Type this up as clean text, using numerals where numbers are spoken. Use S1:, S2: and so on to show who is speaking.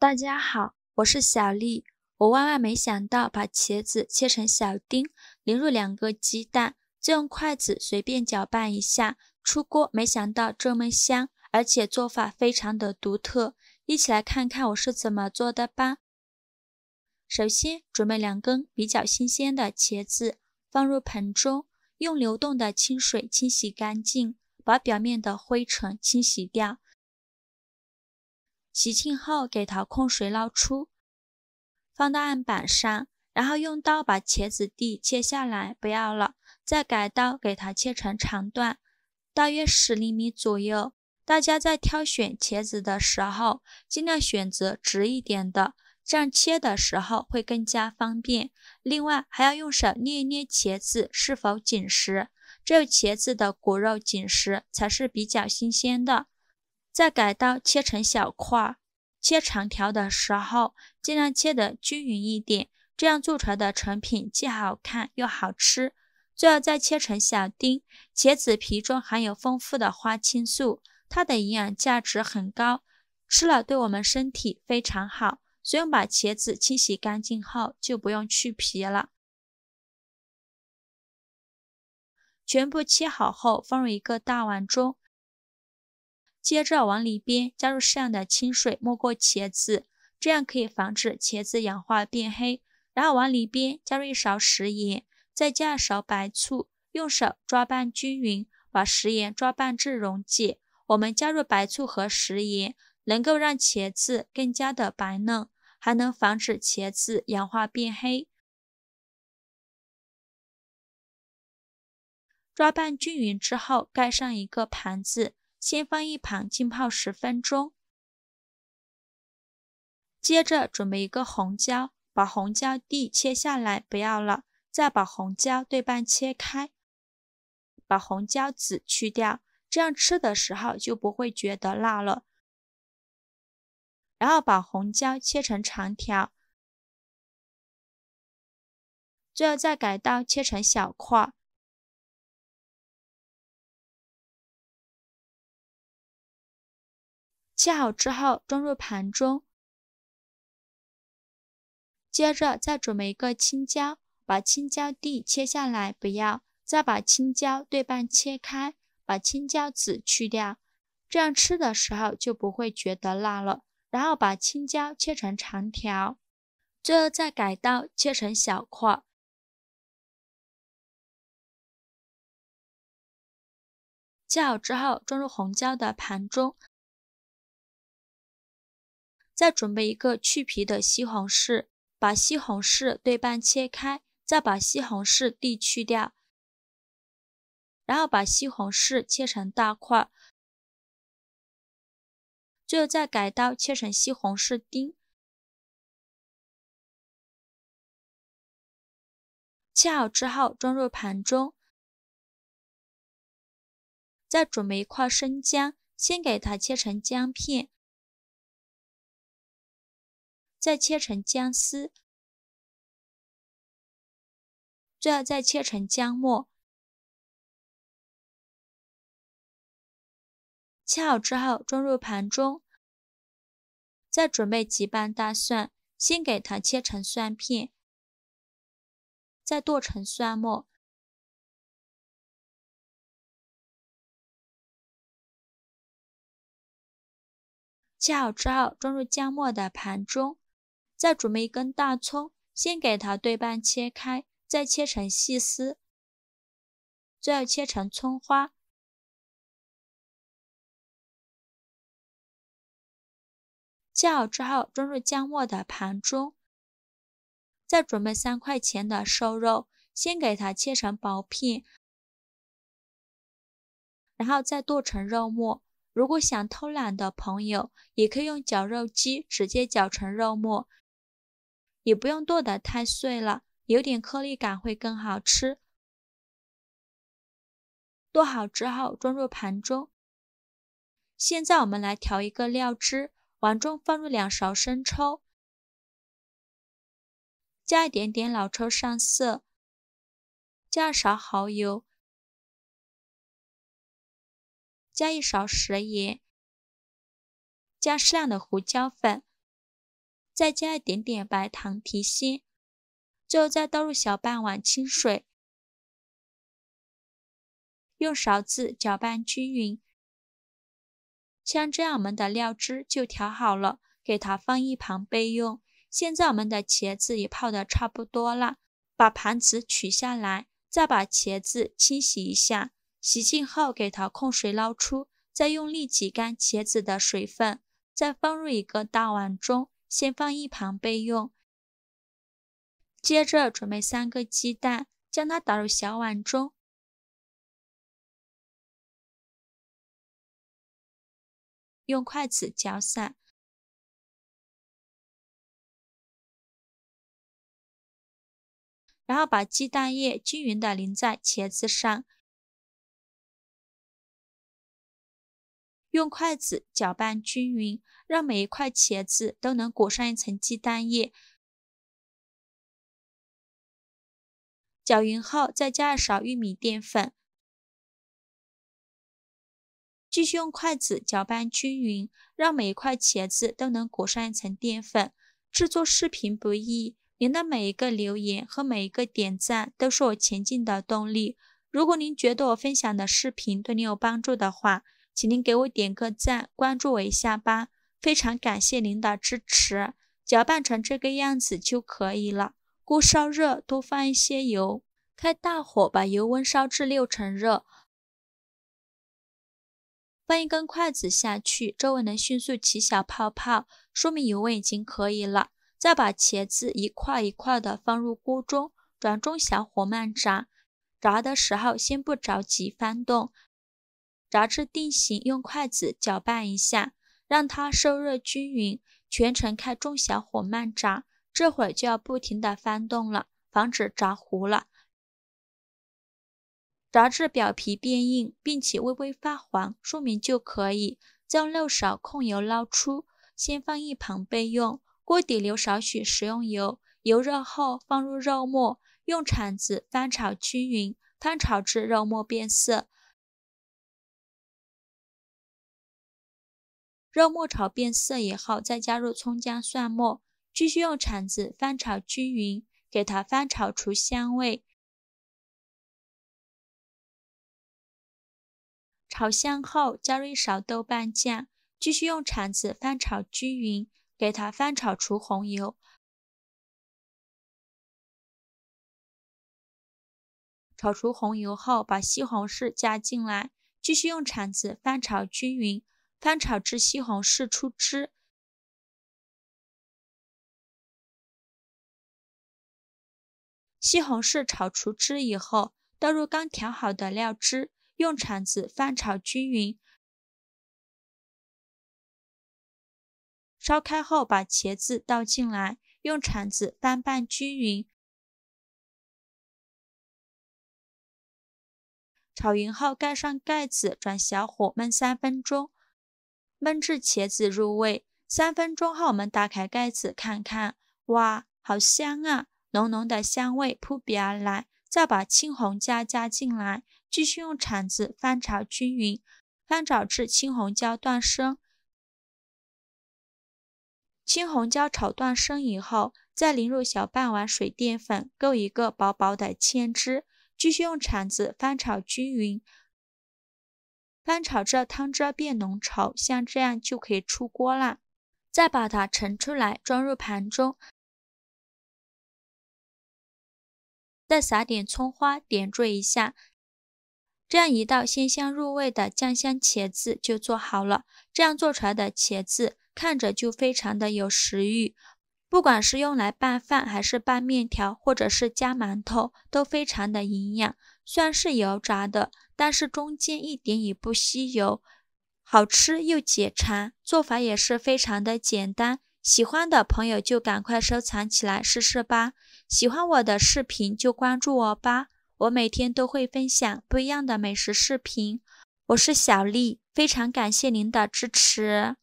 S1: 大家好，我是小丽。我万万没想到把茄子切成小丁，淋入2个鸡蛋，再用筷子随便搅拌一下，出锅没想到这么香，而且做法非常的独特。一起来看看我是怎么做的吧。首先准备2根比较新鲜的茄子，放入盆中，用流动的清水清洗干净，把表面的灰尘清洗掉。洗净后给它控水捞出，放到案板上，然后用刀把茄子蒂切下来，不要了，再改刀给它切成长段，大约10厘米左右。大家在挑选茄子的时候，尽量选择直一点的，这样切的时候会更加方便。另外还要用手捏一捏茄子是否紧实，只有茄子的果肉紧实才是比较新鲜的。再改刀切成小块，切长条的时候尽量切得均匀一点，这样做出来的成品既好看又好吃。最后再切成小丁。茄子皮中含有丰富的花青素，它的营养价值很高，吃了对我们身体非常好，所以把茄子清洗干净后就不用去皮了。全部切好后放入一个大碗中，接着往里边加入适量的清水没过茄子，这样可以防止茄子氧化变黑。然后往里边加入1勺食盐，再加1勺白醋，用手抓拌均匀，把食盐抓拌至溶解。我们加入白醋和食盐，能够让茄子更加的白嫩，还能防止茄子氧化变黑。抓拌均匀之后，盖上一个盘子，先放一旁浸泡10分钟。接着准备一个红椒，把红椒蒂切下来不要了，再把红椒对半切开，把红椒籽去掉，这样吃的时候就不会觉得辣了。然后把红椒切成长条，最后再改刀切成小块。切好之后装入盘中，接着再准备一个青椒，把青椒蒂切下来不要，再把青椒对半切开，把青椒籽去掉，这样吃的时候就不会觉得辣了。然后把青椒切成长条，最后再改刀切成小块。切好之后装入红椒的盘中，再准备一个去皮的西红柿，把西红柿对半切开，再把西红柿蒂去掉，然后把西红柿切成大块，最后再改刀切成西红柿丁。切好之后装入盘中，再准备一块生姜，先给它切成姜片，再切成姜丝，最后再切成姜末。切好之后装入盘中，再准备几瓣大蒜，先给它切成蒜片，再剁成蒜末。切好之后装入姜末的盘中，再准备1根大葱，先给它对半切开，再切成细丝，最后切成葱花。切好之后装入姜末的盘中，再准备3块钱的瘦肉，先给它切成薄片，然后再剁成肉末。如果想偷懒的朋友，也可以用绞肉机直接绞成肉末，也不用剁得太碎了，有点颗粒感会更好吃。剁好之后装入盘中。现在我们来调一个料汁，碗中放入2勺生抽，加一点点老抽上色，加2勺蚝油，加1勺食盐，加适量的胡椒粉，再加一点点白糖提鲜，最后再倒入小半碗清水，用勺子搅拌均匀。像这样我们的料汁就调好了，给它放一旁备用。现在我们的茄子也泡得差不多了，把盘子取下来，再把茄子清洗一下，洗净后给它控水捞出，再用力挤干茄子的水分，再放入一个大碗中，先放一旁备用。接着准备3个鸡蛋，将它打入小碗中，用筷子搅散，然后把鸡蛋液均匀地淋在茄子上，用筷子搅拌均匀，让每一块茄子都能裹上一层鸡蛋液。搅匀后，再加2勺玉米淀粉，继续用筷子搅拌均匀，让每一块茄子都能裹上一层淀粉。制作视频不易，您的每一个留言和每一个点赞都是我前进的动力。如果您觉得我分享的视频对您有帮助的话，请您给我点个赞，关注我一下吧，非常感谢您的支持。搅拌成这个样子就可以了。锅烧热，多放一些油，开大火把油温烧至6成热。放一根筷子下去，周围能迅速起小泡泡，说明油温已经可以了。再把茄子一块一块的放入锅中，转中小火慢炸。炸的时候先不着急翻动，炸至定型，用筷子搅拌一下，让它受热均匀，全程开中小火慢炸。这会儿就要不停地翻动了，防止炸糊了。炸至表皮变硬，并且微微发黄，说明就可以。再用漏勺控油捞出，先放一旁备用。锅底留少许食用油，油热后放入肉末，用铲子翻炒均匀，翻炒至肉末变色。肉末炒变色以后，再加入葱姜蒜末，继续用铲子翻炒均匀，给它翻炒出香味。炒香后，加入1勺豆瓣酱，继续用铲子翻炒均匀，给它翻炒出红油。炒出红油后，把西红柿加进来，继续用铲子翻炒均匀，翻炒至西红柿出汁。西红柿炒出汁以后，倒入刚调好的料汁，用铲子翻炒均匀。烧开后，把茄子倒进来，用铲子翻拌均匀。炒匀后盖上盖子，转小火焖3分钟，焖至茄子入味。3分钟后我们打开盖子看看，哇，好香啊，浓浓的香味扑鼻而来。再把青红椒加进来，继续用铲子翻炒均匀，翻炒至青红椒断生。青红椒炒断生以后，再淋入小半碗水淀粉，勾一个薄薄的芡汁，继续用铲子翻炒均匀，翻炒至汤汁变浓稠，像这样就可以出锅啦。再把它盛出来，装入盘中，再撒点葱花点缀一下。这样一道鲜香入味的酱香茄子就做好了。这样做出来的茄子看着就非常的有食欲，不管是用来拌饭还是拌面条或者是加馒头，都非常的营养。虽然是油炸的，但是中间一点也不吸油，好吃又解馋，做法也是非常的简单。喜欢的朋友就赶快收藏起来试试吧。喜欢我的视频就关注我吧，我每天都会分享不一样的美食视频。我是小丽，非常感谢您的支持。